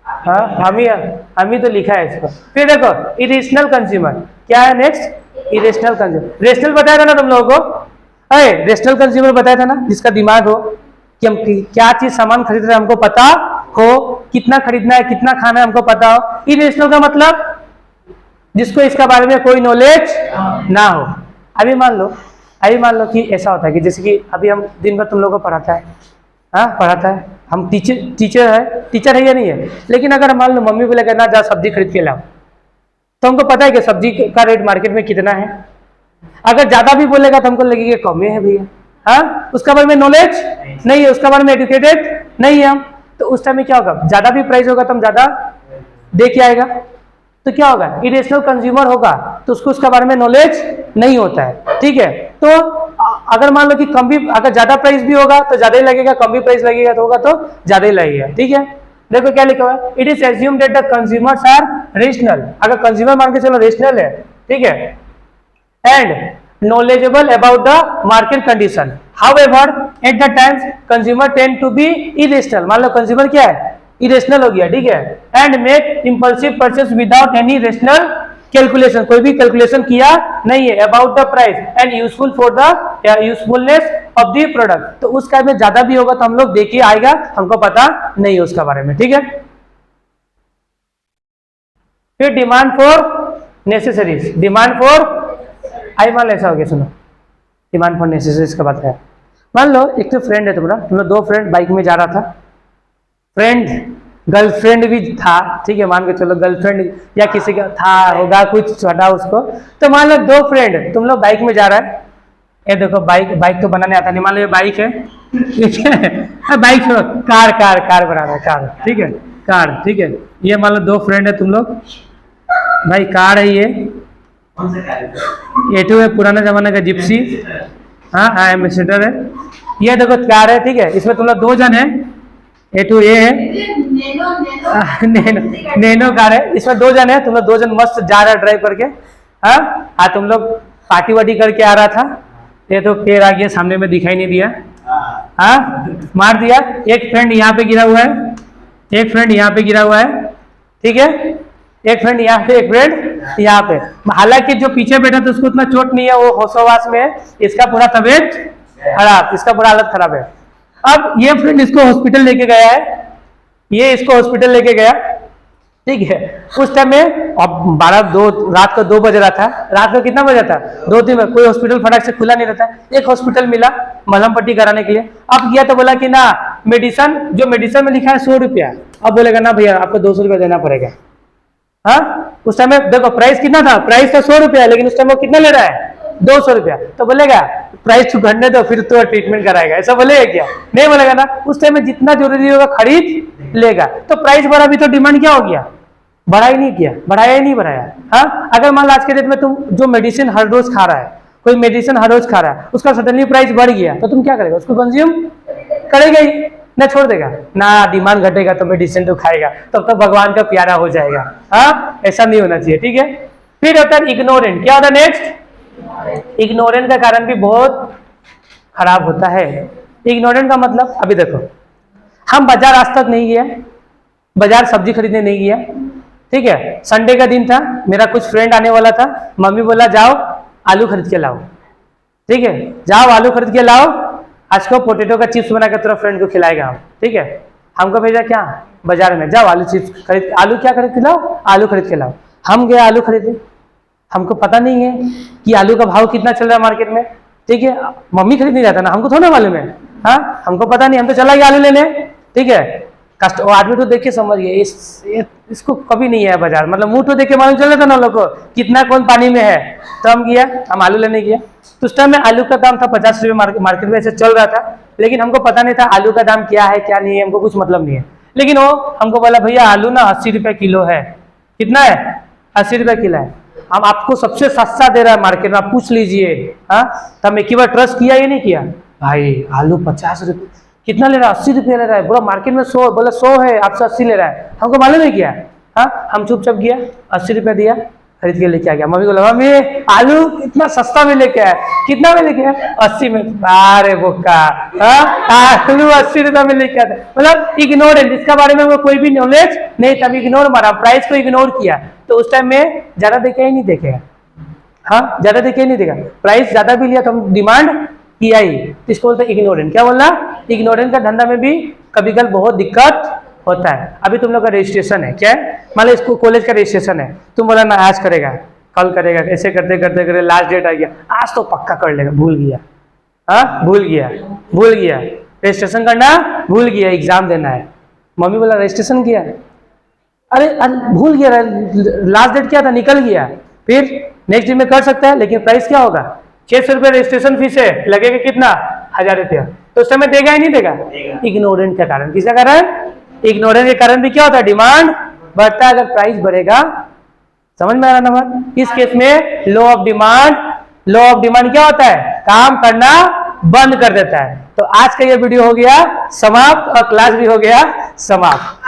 [SPEAKER 1] हाँ, हम ही तो लिखा है इसको। फिर देखो इरेशनल कंज्यूमर क्या है, नेक्स्ट इरेशनल कंज्यूमर। रेशनल बताया था ना तुम लोगों को, अरे रेशनल कंज्यूमर बताया था ना, जिसका दिमाग हो कि हम क्या चीज सामान खरीद रहे हैं हमको पता हो, कितना खरीदना है कितना खाना है हमको पता हो। इरेशनल का मतलब जिसको इसका बारे में कोई नॉलेज ना हो। अभी मान लो कि ऐसा होता है कि जैसे कि अभी हम दिन भर तुम लोगों को पढ़ाता है, हाँ पढ़ाता है, हम टीचर है या नहीं है, लेकिन अगर मान लो मम्मी बोलेगा ना जा सब्जी खरीद के लाओ, तो हमको पता है कि सब्जी का रेट मार्केट में कितना है। अगर ज्यादा भी बोलेगा तो हमको लगेगा कम है भैया। हाँ, उसका बारे में नॉलेज नहीं है, उसका बारे में एजुकेटेड नहीं है हम, तो उस टाइम में क्या होगा, ज्यादा भी प्राइस होगा तो हम ज्यादा दे के आएगा, तो क्या होगा, इरेशनल कंज्यूमर होगा, तो उसको उसका बारे में नॉलेज नहीं होता है। ठीक है, तो अगर मान लो कि कम भी, अगर ज्यादा प्राइस भी होगा तो ज्यादा ही लगेगा, कम भी प्राइस लगेगा तो होगा तो ज्यादा ही लगेगा। ठीक है, देखो क्या लिखा हुआ है, it is assumed that the consumers are rational. अगर कंज्यूमर मान के चलो रेशनल है, ठीक है, and knowledgeable about the market condition, however at the times consumer tend to be irrational। मान लो कंज्यूमर क्या है, irrational हो गया, ठीक है, and make impulsive purchase without any rational calculation, कोई भी कैलकुलेशन किया नहीं है about the price and useful for the usefulness of the product। तो उस टाइम में ज्यादा भी होगा तो हम लोग देखिए आएगा, हमको पता नहीं है उसका बारे में। ठीक है, फिर demand for necessities, demand for, आई मान लो ऐसा हो गया, सुनो, डिमांड फॉर नेसेसरीज का बात है। मान लो एक तो फ्रेंड है तुम्हारा, तुम लोग दो फ्रेंड बाइक में जा रहा था, फ्रेंड गर्लफ्रेंड भी था, ठीक है, मान के चलो गर्लफ्रेंड या किसी का था होगा कुछ छोटा उसको, तो मान लो दो फ्रेंड तुम लोग बाइक में जा रहा है, ये देखो बाइक तो बनाने आता नहीं, मान लो ये बाइक है, ठीक है, बाइक कार कार कार बना रहा है, कार, ठीक है, कार, ठीक है, ये मान लो दो फ्रेंड है तुम लोग, भाई कार है ये टू है, पुराना जमाने का जिप्सी, हाँ एम्बेसडर है, ये देखो कार है, ठीक है, इसमें तुम लोग दो जन है, A2 ये है, नैनो कार है, इसमें दो जन है, तुम लोग दो जन मस्त जा रहा है ड्राइव करके, हाँ तुम लोग पार्टी वार्टी करके आ रहा था, ये तो पेड़ आ गया सामने में दिखाई नहीं दिया, हाँ मार दिया, एक फ्रेंड यहाँ पे गिरा हुआ है, एक फ्रेंड यहाँ पे गिरा हुआ है, ठीक है, एक फ्रेंड यहाँ पे, एक फ्रेंड यहाँ पे, हालांकि जो पीछे बैठा था उसको उतना चोट नहीं है, वो होशोवास में है, इसका पूरा तबीयत खराब, इसका पूरा हालत खराब है। अब ये फ्रेंड इसको हॉस्पिटल लेके गया है, ये इसको हॉस्पिटल लेके गया, ठीक है, उस टाइम में अब रात को 2 बज रहा था, रात को कितना बजा था, 2-3 बजे, कोई हॉस्पिटल फटाक से खुला नहीं रहता, एक हॉस्पिटल मिला मलहम पट्टी कराने के लिए, अब गया तो बोला कि ना मेडिसिन, जो मेडिसिन में लिखा है 100 रुपया, अब बोलेगा ना भैया आपको 200 रुपया देना पड़ेगा, हाँ उस टाइम में देखो प्राइस कितना था, प्राइस था 100 रुपया, लेकिन उस टाइम वो कितना ले रहा है 200 रुपया, तो बोलेगा प्राइस तू घटने दो फिर तो ट्रीटमेंट कराएगा, ऐसा बोलेगा क्या, नहीं बोलेगा ना, उस टाइम में जितना जरूरी होगा खरीद लेगा, तो प्राइस बढ़ा भी तो डिमांड क्या हो गया, बढ़ा ही नहीं किया, बढ़ाया ही नहीं बढ़ाया, हाँ अगर मान लो आज के डेट में तुम जो मेडिसिन हर रोज खा रहा है, कोई मेडिसिन हर रोज खा रहा है, उसका सडनली प्राइस बढ़ गया तो तुम क्या करेगा, उसको कंज्यूम करेगा ही ना, छोड़ देगा ना, डिमांड घटेगा तो मेडिसिन तो खाएगा, तब तो भगवान का प्यारा हो जाएगा, हाँ ऐसा नहीं होना चाहिए, ठीक है। फिर होता है इग्नोरेंट, क्या होता है नेक्स्ट, इग्नोरेंट का कारण भी बहुत खराब होता है। इग्नोरेंट का मतलब, अभी देखो हम बाजार आज तक नहीं गए, बाजार सब्जी खरीदने नहीं गया, ठीक है, संडे का दिन था, मेरा कुछ फ्रेंड आने वाला था, मम्मी बोला जाओ आलू खरीद के लाओ, ठीक है, जाओ आलू खरीद के लाओ, आज को पोटैटो का चिप्स बना के तेरा फ्रेंड को खिलाएगा हम, ठीक है, हमको भेजा क्या बाजार में, जाओ आलू चिप्स खरीद, आलू क्या खरीद के लाओ, आलू खरीद के लाओ, हम गए आलू खरीदे, हमको पता नहीं है कि आलू का भाव कितना चल रहा है मार्केट में, ठीक है, मम्मी खरीद नहीं जाता ना, हमको थोड़ा मालूम है, हाँ हमको पता नहीं, हम तो चला गया आलू लेने, ठीक है, वो आदमी तो देख के समझ गया इसको कभी नहीं है बाजार, मतलब मुंह तो देख के मालूम चल रहा था ना लोग को कितना कौन पानी में है, तो हम गया, हम आलू लेने गया, तो उस टाइम में आलू का दाम था 50 रुपये, मार्केट में ऐसे चल रहा था, लेकिन हमको पता नहीं था आलू का दाम क्या है क्या नहीं है, हमको कुछ मतलब नहीं है, लेकिन वो हमको बोला भैया आलू ना 80 रुपये किलो है, कितना है 80 रुपये किलो है, हम आपको सबसे सस्ता दे रहा है मार्केट में, आप पूछ लीजिए, हाँ तो हम एक बार ट्रस्ट किया या नहीं किया, भाई आलू 50 रुपये, कितना ले रहा है 80 रुपये ले रहा है, बोला मार्केट में 100, बोला 100 है आपसे 80 ले रहा है, हमको मालूम है क्या, हाँ हम चुपचाप गया 80 रुपया दिया, खरीद के लेके आ गया, मम्मी को लगा मम्मी आलू इतना सस्ता में लेके आया, कितना में लेके आया 80 में, अरे बोका, आलू 80 रुपया में लेके आता, मतलब इग्नोरेंट, इसका बारे में कोई भी नॉलेज नहीं, तब इग्नोर मारा, प्राइस को इग्नोर किया, तो उस टाइम में ज्यादा देखे ही नहीं देखेगा, हाँ ज्यादा देखे ही नहीं देगा, प्राइस ज्यादा भी लिया तो हम डिमांड किया ही, इसको बोलते हैं इग्नोरेंट, क्या बोलना, इग्नोरेंट का धंधा में भी कभी कभी बहुत दिक्कत होता है। अभी तुम लोग का रजिस्ट्रेशन है, क्या है, मान लो इसको कॉलेज का रजिस्ट्रेशन है, तुम बोला ना आज करेगा कल करेगा, ऐसे करते करते करते लास्ट डेट आ गया, आज तो पक्का कर लेगा, भूल गया, हाँ भूल गया रजिस्ट्रेशन करना, भूल गया, एग्जाम देना है, मम्मी बोला रजिस्ट्रेशन किया, अरे भूल गया, लास्ट डेट क्या था निकल गया, फिर नेक्स्ट डे में कर सकता है, लेकिन प्राइस क्या होगा 600 रुपये रजिस्ट्रेशन फीस है, लगेगा कितना 1000 रुपया, तो उस समय देगा ही नहीं देगा, इग्नोरेंट का कारण, किसका कारण, इग्नोरेंस के कारण भी क्या होता है, डिमांड बढ़ता है, अगर प्राइस बढ़ेगा, समझ में आ रहा ना बात, इस केस में लॉ ऑफ डिमांड क्या होता है, काम करना बंद कर देता है। तो आज का ये वीडियो हो गया समाप्त और क्लास भी हो गया समाप्त।